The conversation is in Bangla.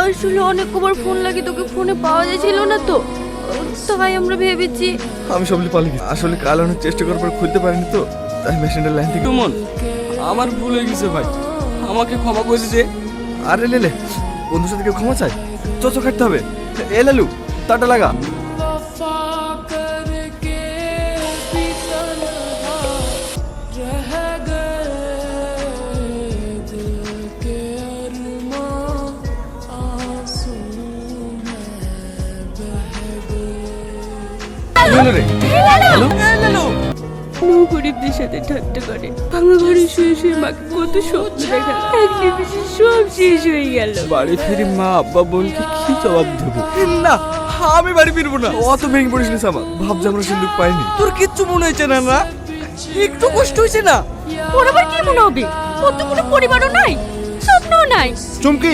আসলে অনেক কবার ফোন লাগি, তোকে ফোনে পাওয়া যাচ্ছিল না তো, তাই আমরা ভেবেছি। আমি সবলি পালিয়ে গেছি। আসলে কাল অনেক চেষ্টা করার পর খুলতে পারিনি তো, তাই মেশিনটার লাইন থেকে। সুমন, আমার ভুল হয়ে গেছে ভাই, আমাকে ক্ষমা করে দে। আরে লেলে, বন্ধুর সাথে কেউ ক্ষমা চাই? চো খাটতে হবে। এ লালু, তাটা লাগা। গরিবদের সাথে ঠাট্টা করে, ভাঙা ঘরে শুয়ে শুয়ে মাকে কত স্বপ্ন দেখালো, এক নিমিষে সব শেষ হয়ে গেল। বাড়ি ফিরে মা আব্বা বোনকে কি জবাব দেবো? না, আমি বাড়ি ফিরবো না। অত ভেঙে পড়েছিলিস আমার, ভাবছি আমরা সিন্ধুক পাইনি। তোর কিচ্ছু মনে হয়েছে না? না একটু কষ্ট হয়েছে না? ওর আবার কি মনে হবে? ওর তো কোনো পরিবারও নাই, স্বপ্নও নাই। চুমকি,